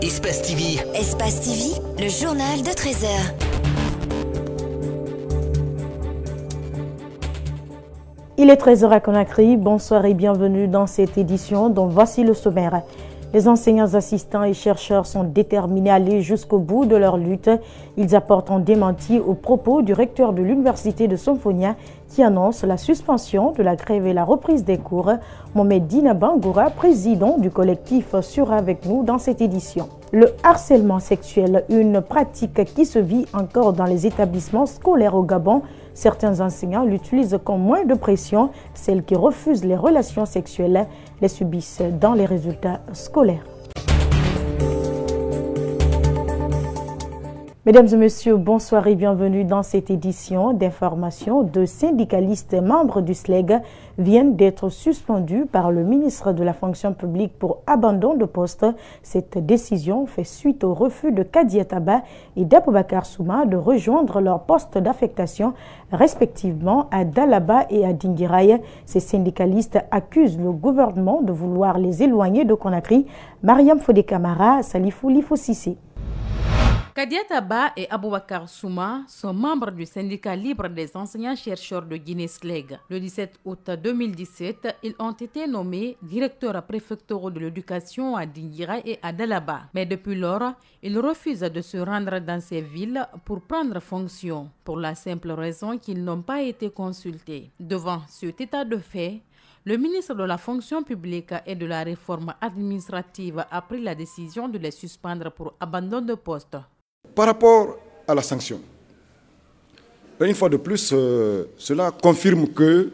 Espace TV. Espace TV, le journal de 13h. Il est 13h à Conakry. Bonsoir et bienvenue dans cette édition dont voici le sommaire. Les enseignants assistants et chercheurs sont déterminés à aller jusqu'au bout de leur lutte. Ils apportent un démenti aux propos du recteur de l'université de Somfonia qui annonce la suspension de la grève et la reprise des cours. Mohamed Dina Bangoura, président du collectif, sera avec nous dans cette édition. Le harcèlement sexuel, une pratique qui se vit encore dans les établissements scolaires au Gabon. Certains enseignants l'utilisent comme moyen de pression. Celles qui refusent les relations sexuelles les subissent dans les résultats scolaires. Mesdames et messieurs, bonsoir et bienvenue dans cette édition d'information. Deux syndicalistes membres du SLEG viennent d'être suspendus par le ministre de la fonction publique pour abandon de poste. Cette décision fait suite au refus de Kadia Taba et d'Aboubakar Souma de rejoindre leur poste d'affectation respectivement à Dalaba et à Dinguiraye. Ces syndicalistes accusent le gouvernement de vouloir les éloigner de Conakry. Mariam Fodé Camara, Salifou Lifo Sissi. Kadia Taba et Aboubakar Souma sont membres du syndicat libre des enseignants-chercheurs de Guinée-SLEG. Le 17 août 2017, ils ont été nommés directeurs préfectoraux de l'éducation à Dinguiraye et à Dalaba. Mais depuis lors, ils refusent de se rendre dans ces villes pour prendre fonction, pour la simple raison qu'ils n'ont pas été consultés. Devant cet état de fait, le ministre de la fonction publique et de la réforme administrative a pris la décision de les suspendre pour abandon de poste. Par rapport à la sanction, une fois de plus, cela confirme que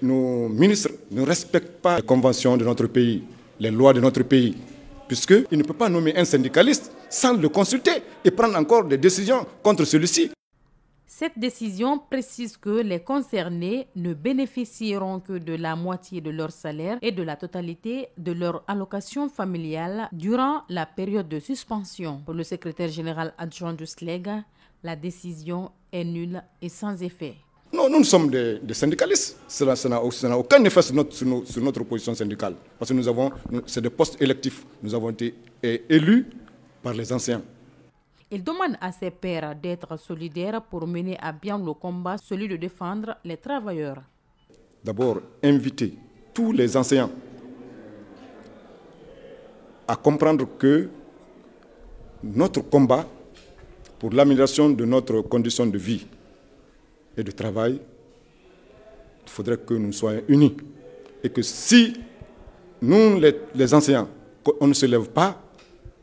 nos ministres ne respectent pas les conventions de notre pays, les lois de notre pays, puisqu'ils ne peuvent pas nommer un syndicaliste sans le consulter et prendre encore des décisions contre celui-ci. Cette décision précise que les concernés ne bénéficieront que de la moitié de leur salaire et de la totalité de leur allocation familiale durant la période de suspension. Pour le secrétaire général adjoint du SLEG, la décision est nulle et sans effet. Non, nous sommes des syndicalistes. Ça n'a aucun effet sur notre position syndicale. Parce que c'est des postes électifs. Nous avons été élus par les anciens. Il demande à ses pairs d'être solidaires pour mener à bien le combat, celui de défendre les travailleurs. D'abord, inviter tous les enseignants à comprendre que notre combat pour l'amélioration de notre condition de vie et de travail, il faudrait que nous soyons unis. Et que si nous, les enseignants, on ne se lève pas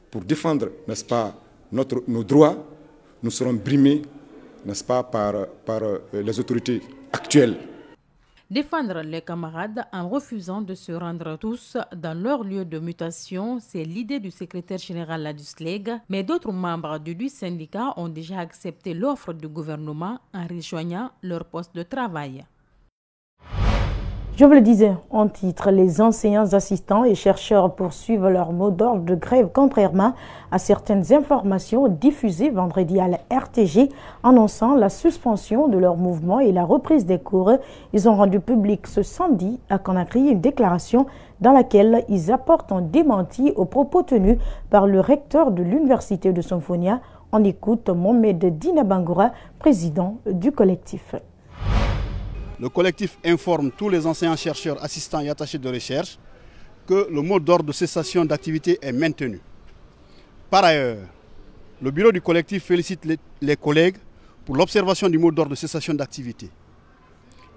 pour défendre, n'est-ce pas, nos droits, nous serons brimés, n'est-ce pas, par les autorités actuelles. Défendre les camarades en refusant de se rendre tous dans leur lieu de mutation, c'est l'idée du secrétaire général du SLEG, mais d'autres membres du syndicat ont déjà accepté l'offre du gouvernement en rejoignant leur poste de travail. Je vous le disais en titre, les enseignants assistants et chercheurs poursuivent leur mot d'ordre de grève contrairement à certaines informations diffusées vendredi à la RTG annonçant la suspension de leur mouvement et la reprise des cours. Ils ont rendu public ce samedi à Conakry une déclaration dans laquelle ils apportent un démenti aux propos tenus par le recteur de l'université de Somfonia. On écoute Mohamed Dina Bangoura, président du collectif. Le collectif informe tous les enseignants-chercheurs, assistants et attachés de recherche que le mot d'ordre de cessation d'activité est maintenu. Par ailleurs, le bureau du collectif félicite les collègues pour l'observation du mot d'ordre de cessation d'activité.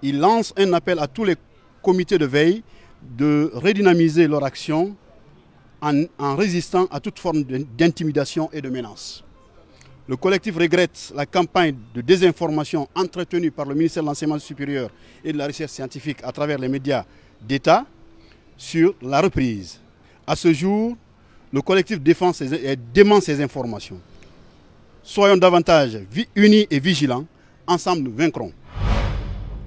Il lance un appel à tous les comités de veille de redynamiser leur action en résistant à toute forme d'intimidation et de menace. Le collectif regrette la campagne de désinformation entretenue par le ministère de l'Enseignement supérieur et de la Recherche scientifique à travers les médias d'État sur la reprise. À ce jour, le collectif dément ces informations. Soyons davantage unis et vigilants, ensemble nous vaincrons.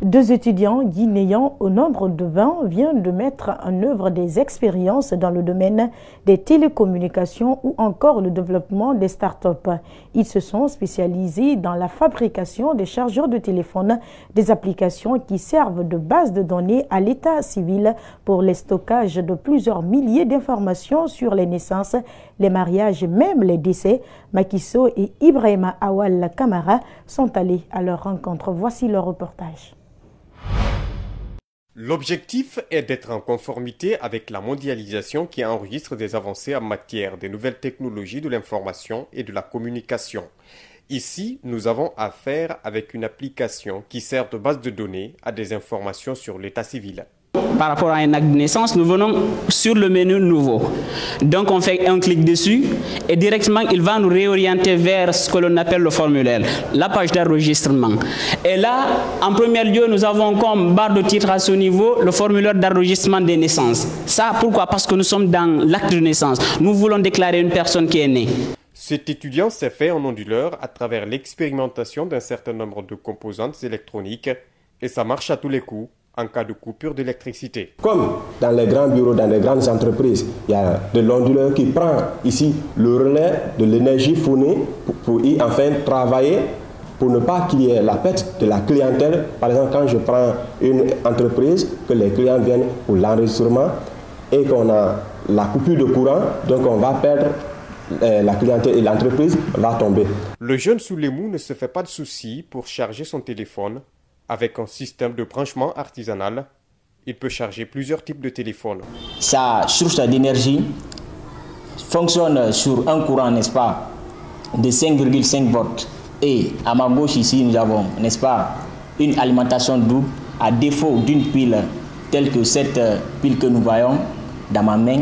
2 étudiants guinéens au nombre de 20 viennent de mettre en œuvre des expériences dans le domaine des télécommunications ou encore le développement des startups. Ils se sont spécialisés dans la fabrication des chargeurs de téléphone, des applications qui servent de base de données à l'état civil pour le stockage de plusieurs milliers d'informations sur les naissances, les mariages, même les décès. Makiso et Ibrahima Awal Kamara sont allés à leur rencontre. Voici leur reportage. L'objectif est d'être en conformité avec la mondialisation qui enregistre des avancées en matière des nouvelles technologies de l'information et de la communication. Ici, nous avons affaire avec une application qui sert de base de données à des informations sur l'état civil. Par rapport à un acte de naissance, nous venons sur le menu nouveau. Donc on fait un clic dessus et directement il va nous réorienter vers ce que l'on appelle le formulaire, la page d'enregistrement. Et là, en premier lieu, nous avons comme barre de titre à ce niveau le formulaire d'enregistrement des naissances. Ça, pourquoi? Parce que nous sommes dans l'acte de naissance. Nous voulons déclarer une personne qui est née. Cet étudiant s'est fait en onduleur à travers l'expérimentation d'un certain nombre de composantes électroniques et ça marche à tous les coups en cas de coupure d'électricité. Comme dans les grands bureaux, dans les grandes entreprises, il y a de l'onduleur qui prend ici le relais de l'énergie fournie pour y enfin travailler pour ne pas qu'il y ait la perte de la clientèle. Par exemple, quand je prends une entreprise, que les clients viennent pour l'enregistrement et qu'on a la coupure de courant, donc on va perdre la clientèle et l'entreprise va tomber. Le jeune Soulemou ne se fait pas de soucis pour charger son téléphone. Avec un système de branchement artisanal, il peut charger plusieurs types de téléphones. Sa source d'énergie fonctionne sur un courant, n'est-ce pas, de 5,5 volts. Et à ma gauche ici, nous avons, n'est-ce pas, une alimentation double à défaut d'une pile telle que cette pile que nous voyons dans ma main.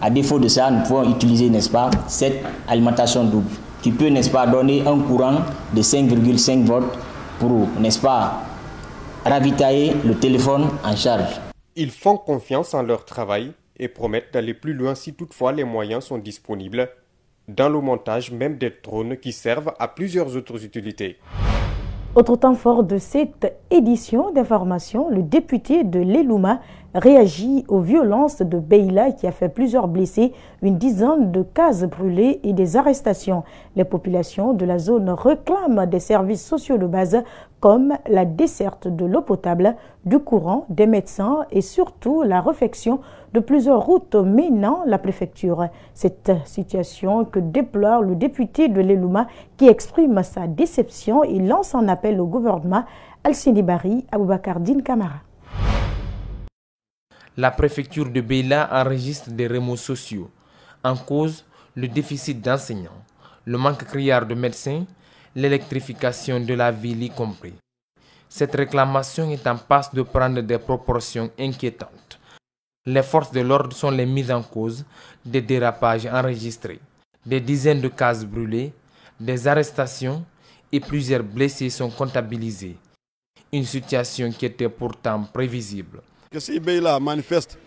À défaut de ça, nous pouvons utiliser, n'est-ce pas, cette alimentation double qui peut, n'est-ce pas, donner un courant de 5,5 volts pour, n'est-ce pas, ravitailler le téléphone en charge. Ils font confiance en leur travail et promettent d'aller plus loin si toutefois les moyens sont disponibles, dans le montage même des drones qui servent à plusieurs autres utilités. Autre temps fort de cette édition d'information, le député de l'Elouma réagit aux violences de Beila qui a fait plusieurs blessés, une dizaine de cases brûlées et des arrestations. Les populations de la zone réclament des services sociaux de base comme la desserte de l'eau potable, du courant, des médecins et surtout la réfection de plusieurs routes menant la préfecture. Cette situation que déplore le député de l'Elouma qui exprime sa déception et lance un appel au gouvernement. Alcini Bari, Aboubakar Din Kamara. La préfecture de Beila enregistre des remous sociaux. En cause, le déficit d'enseignants, le manque criard de médecins, l'électrification de la ville y compris. Cette réclamation est en passe de prendre des proportions inquiétantes. Les forces de l'ordre sont les mises en cause, des dérapages enregistrés, des dizaines de cases brûlées, des arrestations et plusieurs blessés sont comptabilisés. Une situation qui était pourtant prévisible. Que si Beila manifeste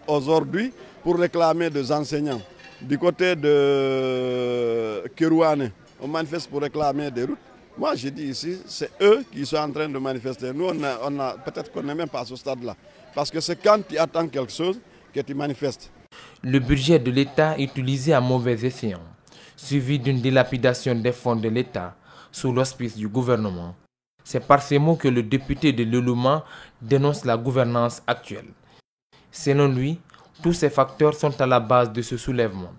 aujourd'hui pour réclamer des enseignants, du côté de Kerouane, on manifeste pour réclamer des routes. Moi, je dis ici, c'est eux qui sont en train de manifester. Nous, peut-être qu'on n'est même pas à ce stade-là. Parce que c'est quand tu attends quelque chose que tu manifestes. Le budget de l'État est utilisé à mauvais escient, suivi d'une dilapidation des fonds de l'État sous l'auspice du gouvernement. C'est par ces mots que le député de l'Elouma dénonce la gouvernance actuelle. Selon lui, tous ces facteurs sont à la base de ce soulèvement.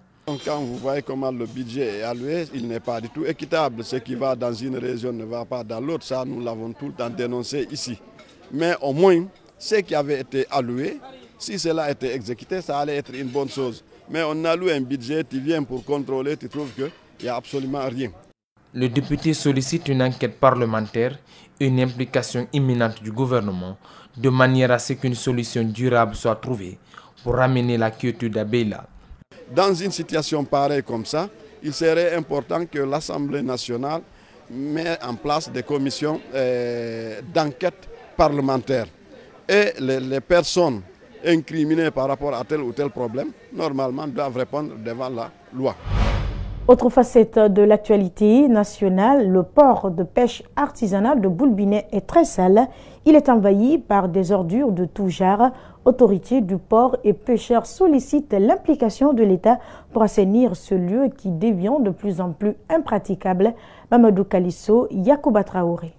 Quand vous voyez comment le budget est alloué, il n'est pas du tout équitable. Ce qui va dans une région ne va pas dans l'autre. Ça, nous l'avons tout le temps dénoncé ici. Mais au moins, ce qui avait été alloué, si cela était exécuté, ça allait être une bonne chose. Mais on alloue un budget, tu viens pour contrôler, tu trouves qu'il n'y a absolument rien. Le député sollicite une enquête parlementaire et une implication imminente du gouvernement de manière à ce qu'une solution durable soit trouvée pour ramener la quiétude à Beila. Dans une situation pareille comme ça, il serait important que l'Assemblée nationale mette en place des commissions d'enquête parlementaire. Et les personnes incriminées par rapport à tel ou tel problème, normalement, doivent répondre devant la loi. Autre facette de l'actualité nationale, le port de pêche artisanal de Boulbinet est très sale. Il est envahi par des ordures de tout genre. Autorités du port et pêcheurs sollicitent l'implication de l'État pour assainir ce lieu qui devient de plus en plus impraticable. Mamadou Kalisso, Yacouba Traoré.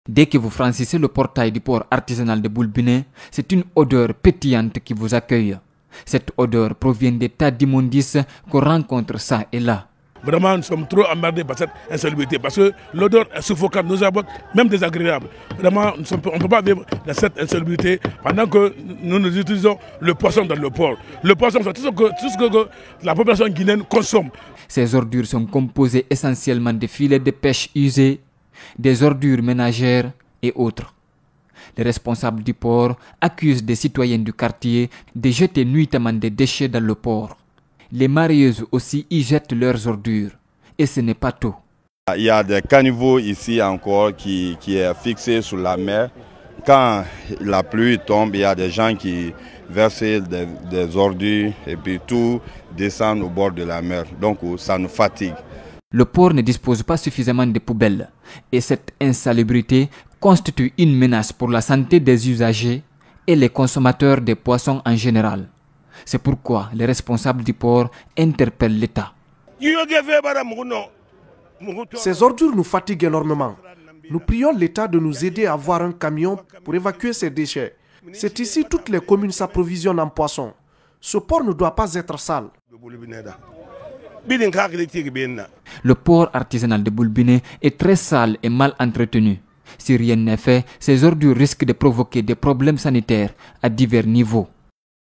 Dès que vous franchissez le portail du port artisanal de Boulbinet, c'est une odeur pétillante qui vous accueille. Cette odeur provient des tas d'immondices qu'on rencontre ça et là. Vraiment, nous sommes trop emmerdés par cette insalubrité parce que l'odeur est suffocante, nous avons même désagréable. Vraiment, on ne peut pas vivre dans cette insalubrité pendant que nous utilisons le poisson dans le port. Le poisson, c'est tout ce que la population guinéenne consomme. Ces ordures sont composées essentiellement de filets de pêche usés, des ordures ménagères et autres. Les responsables du port accusent des citoyens du quartier de jeter nuitamment des déchets dans le port. Les marieuses aussi y jettent leurs ordures. Et ce n'est pas tout. Il y a des caniveaux ici encore qui est fixé sur la mer. Quand la pluie tombe, il y a des gens qui versent des ordures et puis tout descend au bord de la mer. Donc ça nous fatigue. Le port ne dispose pas suffisamment de poubelles et cette insalubrité constitue une menace pour la santé des usagers et les consommateurs des poissons en général. C'est pourquoi les responsables du port interpellent l'État. Ces ordures nous fatiguent énormément. Nous prions l'État de nous aider à avoir un camion pour évacuer ces déchets. C'est ici toutes les communes s'approvisionnent en poissons. Ce port ne doit pas être sale. Le port artisanal de Boulbinet est très sale et mal entretenu. Si rien n'est fait, ces ordures risquent de provoquer des problèmes sanitaires à divers niveaux.